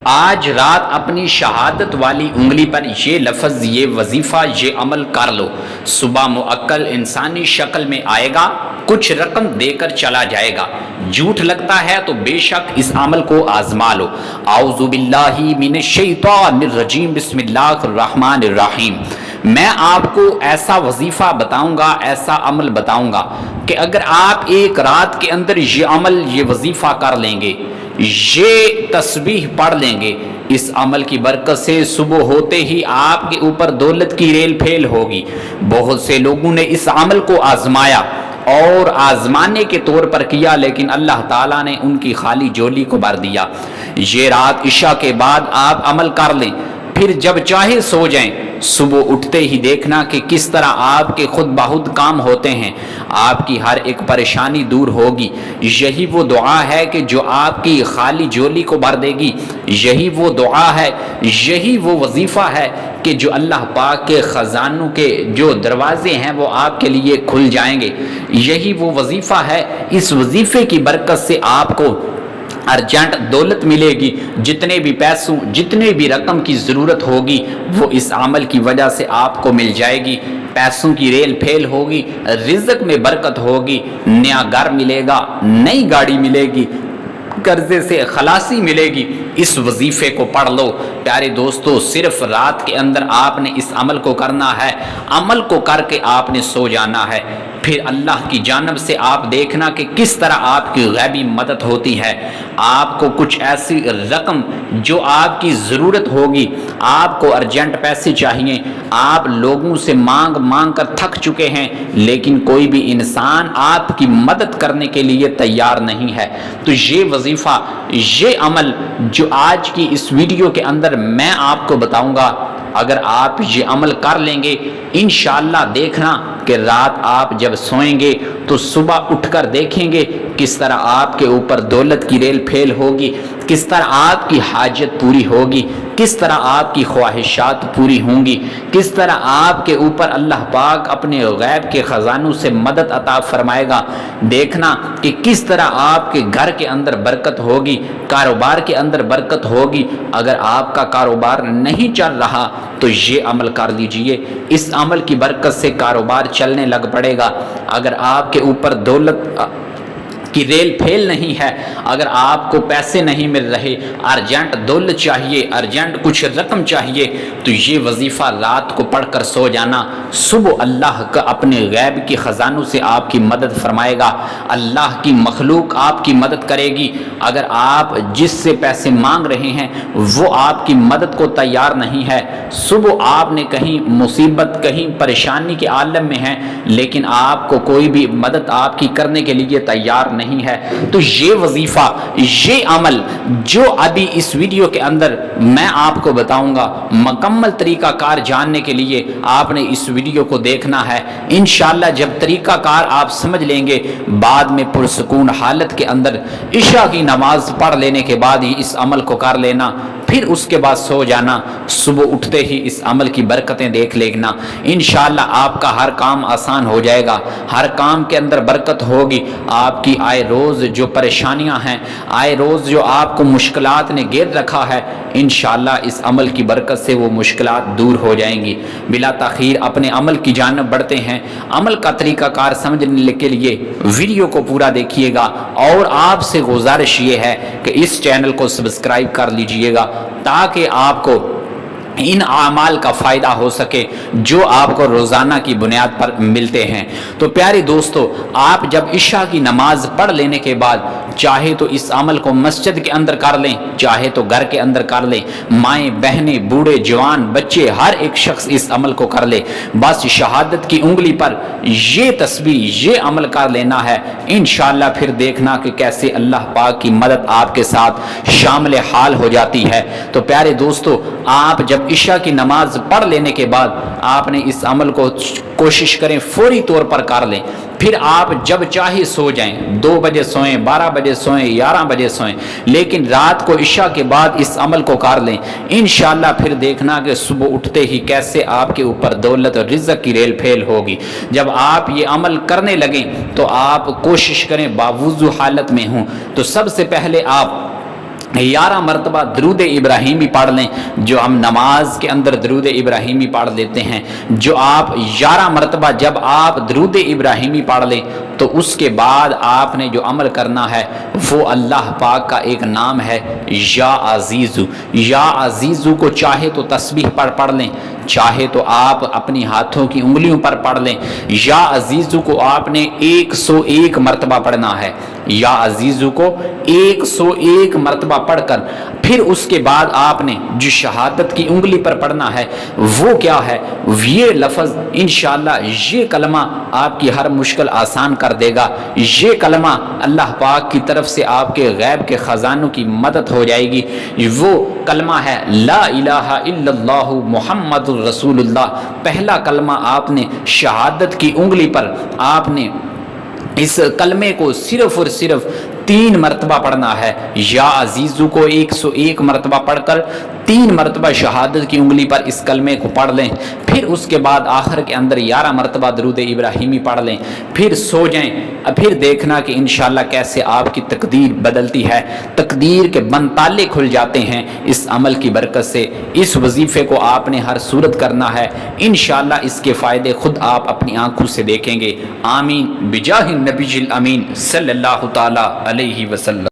آج رات اپنی شہادت والی انگلی پر یہ لفظ، یہ وظیفہ، یہ عمل کر لو۔ صبح موکل انسانی شکل میں آئے گا، کچھ رقم دے کر چلا جائے گا۔ جھوٹ لگتا ہے تو بے شک اس عمل کو آزما لو۔ اعوذ باللہ من الشیطان الرجیم، بسم اللہ الرحمن الرحیم۔ میں آپ کو ایسا وظیفہ بتاؤں گا، ایسا عمل بتاؤں گا کہ اگر آپ ایک رات کے اندر یہ عمل، یہ وظیفہ کر لیں گے، یہ تسبیح پڑھ لیں گے، اس عمل کی برکت سے صبح ہوتے ہی آپ کے اوپر دولت کی ریل پھیل ہوگی۔ بہت سے لوگوں نے اس عمل کو آزمایا اور آزمانے کے طور پر کیا، لیکن اللہ تعالیٰ نے ان کی خالی جولی کو بھر دیا۔ یہ رات عشاء کے بعد آپ عمل کر لیں، پھر جب چاہے سو جائیں۔ صبح اٹھتے ہی دیکھنا کہ کس طرح آپ کے خود بخود کام ہوتے ہیں، آپ کی ہر ایک پریشانی دور ہوگی۔ یہی وہ دعا ہے کہ جو آپ کی خالی جولی کو بھر دے گی، یہی وہ دعا ہے، یہی وہ وظیفہ ہے کہ جو اللہ پاک کے خزانوں کے جو دروازے ہیں وہ آپ کے لیے کھل جائیں گے۔ یہی وہ وظیفہ ہے، اس وظیفے کی برکت سے آپ کو ارجنٹ دولت ملے گی۔ جتنے بھی پیسوں، جتنے بھی رقم کی ضرورت ہوگی وہ اس عمل کی وجہ سے آپ کو مل جائے گی۔ پیسوں کی ریل پھیل ہوگی، رزق میں برکت ہوگی، نیا گھر ملے گا، نئی گاڑی ملے گی، قرضے سے خلاصی ملے گی۔ اس وظیفے کو پڑھ لو۔ پیارے دوستو، صرف رات کے اندر آپ نے اس عمل کو کرنا ہے، عمل کو کر کے آپ نے سو جانا ہے۔ پھر اللہ کی جانب سے آپ دیکھنا کہ کس طرح آپ کی غیبی مدد ہوتی ہے۔ آپ کو کچھ ایسی رقم جو آپ کی ضرورت ہوگی، آپ کو ارجنٹ پیسے چاہیے، آپ لوگوں سے مانگ مانگ کر تھک چکے ہیں، لیکن کوئی بھی انسان آپ کی مدد کرنے کے لیے تیار نہیں ہے، تو یہ وظیفہ، یہ عمل جو آج کی اس ویڈیو کے اندر میں آپ کو بتاؤں گا، اگر آپ یہ عمل کر لیں گے، انشاءاللہ دیکھنا کہ رات آپ جب سوئیں گے تو صبح اٹھ کر دیکھیں گے کس طرح آپ کے اوپر دولت کی ریل پھیل ہوگی، کس طرح آپ کی حاجت پوری ہوگی، کس طرح آپ کی خواہشات پوری ہوں گی، کس طرح آپ کے اوپر اللہ پاک اپنے غیب کے خزانوں سے مدد عطا فرمائے گا۔ دیکھنا کہ کس طرح آپ کے گھر کے اندر برکت ہوگی، کاروبار کے اندر برکت ہوگی۔ اگر آپ کا کاروبار نہیں چل رہا تو یہ عمل کر لیجئے، اس عمل کی برکت سے کاروبار چلنے لگ پڑے گا۔ اگر آپ کے اوپر دولت کی ریل پھیل نہیں ہے، اگر آپ کو پیسے نہیں مل رہے، ارجنٹ دولت چاہیے، ارجنٹ کچھ رقم چاہیے، تو یہ وظیفہ رات کو پڑھ کر سو جانا۔ صبح اللہ کا اپنے غیب کے خزانوں سے آپ کی مدد فرمائے گا، اللہ کی مخلوق آپ کی مدد کرے گی۔ اگر آپ جس سے پیسے مانگ رہے ہیں وہ آپ کی مدد کو تیار نہیں ہے، صبح آپ نے کہیں مصیبت، کہیں پریشانی کے عالم میں ہیں، لیکن آپ کو کوئی بھی مدد آپ کی کرنے کے لیے تیار نہیں ہے، تو یہ وظیفہ، یہ عمل جو ابھی اس ویڈیو کے اندر میں آپ کو بتاؤں گا، مکمل طریقہ کار جاننے کے لیے آپ نے اس ویڈیو کو دیکھنا ہے۔ انشاءاللہ جب طریقہ کار آپ سمجھ لیں گے، بعد میں پرسکون حالت کے اندر عشاء کی نماز پڑھ لینے کے بعد ہی اس عمل کو کر لینا، پھر اس کے بعد سو جانا۔ صبح اٹھتے ہی اس عمل کی برکتیں دیکھ لینا، انشاءاللہ آپ کا ہر کام آسان ہو جائے گا، ہر کام کے اندر برکت ہوگی۔ آپ کی آئے روز جو پریشانیاں ہیں، آئے روز جو آپ کو مشکلات نے گھیر رکھا ہے، انشاءاللہ اس عمل کی برکت سے وہ مشکلات دور ہو جائیں گی۔ بلا تاخیر اپنے عمل کی جانب بڑھتے ہیں۔ عمل کا طریقہ کار سمجھنے کے لیے ویڈیو کو پورا دیکھیے گا، اور آپ سے گزارش یہ ہے کہ اس چینل کو سبسکرائب کر لیجئے گا تاکہ آپ کو ان اعمال کا فائدہ ہو سکے جو آپ کو روزانہ کی بنیاد پر ملتے ہیں۔ تو پیارے دوستو، آپ جب عشاء کی نماز پڑھ لینے کے بعد چاہے تو اس عمل کو مسجد کے اندر کر لیں، چاہے تو گھر کے اندر کر لیں، مائیں بہنیں بوڑھے جوان بچے ہر ایک شخص اس عمل کو کر لے۔ بس شہادت کی انگلی پر یہ تسبیح، یہ عمل کر لینا ہے، انشاءاللہ پھر دیکھنا کہ کیسے اللہ پاک کی مدد آپ کے ساتھ شامل حال ہو جاتی ہے۔ تو پیارے دوستو، آپ جب عشاء کی نماز پڑھ لینے کے بعد آپ نے اس عمل کو کوشش کریں فوری طور پر کر لیں، پھر آپ جب چاہے سو جائیں، 2 بجے سوئیں، 12 بجے سوئیں، 11 بجے سوئیں، لیکن رات کو عشاء کے بعد اس عمل کو کر لیں۔ انشاءاللہ پھر دیکھنا کہ صبح اٹھتے ہی کیسے آپ کے اوپر دولت اور رزق کی ریل پھیل ہوگی۔ جب آپ یہ عمل کرنے لگیں تو آپ کوشش کریں باوضو حالت میں ہوں، تو سب سے پہلے آپ 11 مرتبہ درود ابراہیمی پڑھ لیں، جو ہم نماز کے اندر درود ابراہیمی پڑھ لیتے ہیں، جو آپ 11 مرتبہ جب آپ درود ابراہیمی پڑھ لیں تو اس کے بعد آپ نے جو عمل کرنا ہے وہ اللہ پاک کا ایک نام ہے یا عزیزو۔ یا عزیزو کو چاہے تو تسبیح پڑھ لیں، چاہے تو آپ اپنی ہاتھوں کی انگلیوں پر پڑھ لیں۔ یا عزیزو کو آپ نے 101 مرتبہ پڑھنا ہے، یا عزیزو کو 101 مرتبہ پڑھ کر پھر اس کے بعد آپ نے جو شہادت کی انگلی پر پڑھنا ہے وہ کیا ہے، یہ لفظ انشاءاللہ یہ کلمہ آپ کی ہر مشکل آسان کر دے گا۔ یہ کلمہ اللہ پاک کی طرف سے آپ کے غیب کے خزانوں کی مدد ہو جائے گی۔ وہ کلمہ ہے لا الہ الا اللہ محمد رسول اللہ۔ پہلا کلمہ آپ نے شہادت کی انگلی پر آپ نے اس کلمے کو صرف اور صرف 3 مرتبہ پڑھنا ہے۔ یا عزیزو کو 101 مرتبہ پڑھ کر 3 مرتبہ شہادت کی انگلی پر اس کلمے کو پڑھ لیں، پھر اس کے بعد آخر کے اندر 11 مرتبہ درود ابراہیمی پڑھ لیں، پھر سو جائیں، پھر دیکھنا کہ انشاءاللہ کیسے آپ کی تقدیر بدلتی ہے، تقدیر کے بند تالے کھل جاتے ہیں اس عمل کی برکت سے۔ اس وظیفے کو آپ نے ہر صورت کرنا ہے، انشاءاللہ اس کے فائدے خود آپ اپنی آنکھوں سے دیکھیں گے۔ آمین بجاہ النبی الامین صلی اللہ تعالی علیہ وسلم۔